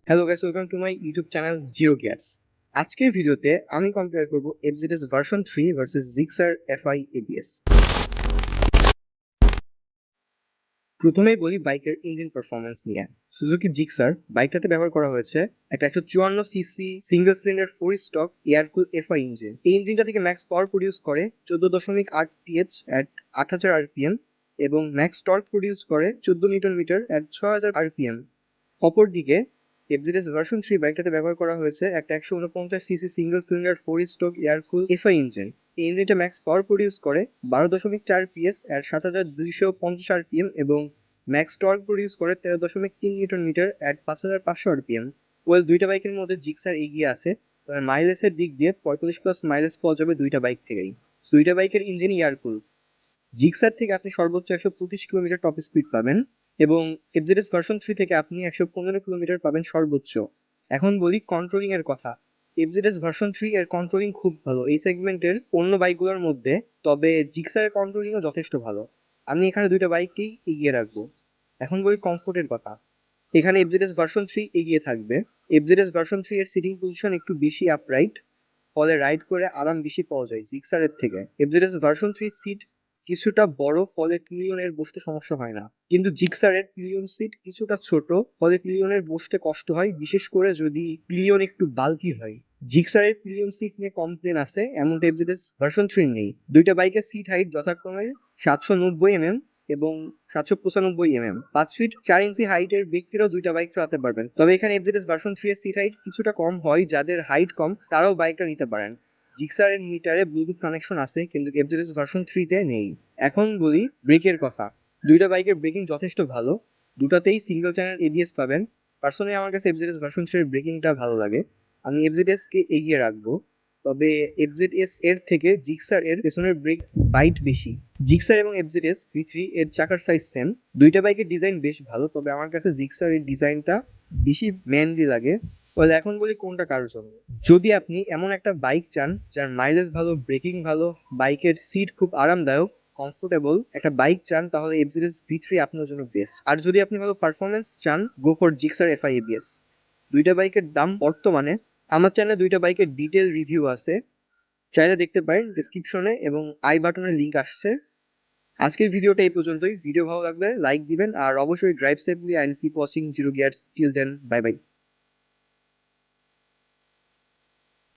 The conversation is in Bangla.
Hello guys, welcome to my YouTube channel zero gears. আজকের ভিডিওতে আমি কম্পেয়ার করব FZS version 3 versus Gixxer FI ABS. প্রথমেই বলি বাইকের ইঞ্জিন পারফরমেন্স নিয়ে। সুজুকি জিক্সার বাইকটাতে ব্যবহার করা হয়েছে একটা 154 CC single cylinder 4 stock air কুল এফআই ইঞ্জিন। এই ইঞ্জিনটা থেকে ম্যাক্স পাওয়ার প্রডিউস করে 14.8 পিএইচ এট 8000 আরপিএম এবং ম্যাক্স টর্ক প্রডিউস করে 14 নিউটন মিটার এট 6000 আরপিএম। অপরদিকে এফজেডএস ভার্সন 3 বাইকটাতে ব্যবহার করা হয়েছে একটা 149 CC single cylinder 4 stroke air কুল এফআই ইঞ্জিন। এই ইঞ্জিনটা ম্যাক্স পাওয়ার প্রডিউস করে 12.4 পিএস এর 7250 আরপিএম এবং ম্যাক্স টর্ক প্রডিউস করে 13.3 নিউটন মিটার এট 5500 আরপিএম। ওয়েল, দুইটা বাইকের মধ্যে জিক্সার এগিয়ে আছে, তবে মাইলেজের দিক দিয়ে 45+ মাইলেজ পাওয়া যাবে দুইটা বাইক থেকেই। দুইটা বাইকের ইঞ্জিন এয়ার কুল। জিক্সার থেকে আপনি সর্বোচ্চ 125 কিলোমিটার টপ স্পিড পাবেন এবং এফজেডএস ভার্সন 3 থেকে আপনি 115 কিলোমিটার পাবেন সর্বোচ্চ। এখন বলি কন্ট্রোলিং এর কথা। এফজেডএস ভার্সন 3 এর কন্ট্রোলিং খুব ভালো এই সেগমেন্টের অন্য বাইকগুলোর মধ্যে, তবে জিক্সারের কন্ট্রোলিংও যথেষ্ট ভালো। আমি এখানে দুইটা বাইককেই এগিয়ে রাখবো। এখন বলি কমফোর্টের কথা। এখানে এফজেডএস ভার্সন 3 এগিয়ে থাকবে। এফজেডএস ভার্সন 3 এর সিটিং পজিশন একটু বেশি আপরাইট, ফলে রাইড করে আরাম বেশি পাওয়া যায় জিক্সারের থেকে। এফজেডএস ভার্সন 3 সিট কিছুটা বড়, ফলে পিলিয়নের বসতে সমস্যা হয় না, কিন্তু জিক্সারের পিলিয়ন সিট কিছুটা ছোট, ফলে পিলিয়নের বসতে কষ্ট হয়, বিশেষ করে যদি পিলিয়ন একটু বাল্কি হয়। জিক্সারের পিলিয়ন সিট নিয়ে কমপ্লেন আছে, এমনটা এফজেডএস ভার্সন 3 নেই। দুইটা বাইকের সিট হাইট যথাক্রমে 790 এবং 795 5 ফিট 4 ইঞ্চি হাইটের ব্যক্তিরাও দুইটা বাইক চালাতে পারবেন। তবে এখানে এফজেডএস ভার্সন 3 এর সিট হাইট কিছুটা কম হয়, যাদের হাইট কম তারাও বাইকটা নিতে পারেন। জিক্সারের মিটারে ব্লুটুথ কানেকশন আছে, কিন্তু এফজেডএস ভার্সন 3 তে নেই। এখন বলি ব্রেকের কথা। দুইটা বাইকের ব্রেকিং যথেষ্ট ভালো, দুটাতেই সিঙ্গেল চ্যানেল এবিএস পাবেন। পার্সোনালি আমার কাছে এফজেডএস ভার্সন 3 এর ব্রেকিংটা ভালো লাগে, আমি এফজেডএস কে এগিয়ে রাখবো। তবে এফজেডএস এর থেকে জিক্সার এর পেছনের ব্রেক বাইট বেশি। জিক্সার এবং এফজেডএস V3 এর চাকার সাইজ সেম। দুইটা বাইকের ডিজাইন বেশ ভালো, তবে আমার কাছে জিক্সার এর ডিজাইনটা বেশি ম্যানলি লাগে। বলে এখন বলি কোনটা কারোর জন্য। যদি আপনি এমন একটা বাইক চান যার মাইলেজ ভালো, ব্রেকিং ভালো, বাইকের সিট খুব আরামদায়ক, কমফোর্টেবল একটা বাইক চান, তাহলে এফজেডএস V3 আপনার জন্য বেস্ট। আর যদি আপনি ভালো পারফরমেন্স চান, go for Gixxer FI ABS. দুইটা বাইকের দাম বর্তমানে আমার চ্যানেলে দুইটা বাইকের ডিটেল রিভিউ আছে, চাইলে দেখতে পারেন ডেসক্রিপশনে এবং আই বাটনে লিংক আসছে। আজকের ভিডিওটা এই পর্যন্তই। ভিডিও ভালো লাগলে লাইক দিবেন আর অবশ্যই drive safely and keep watching Zero Gears. Till then, bye by.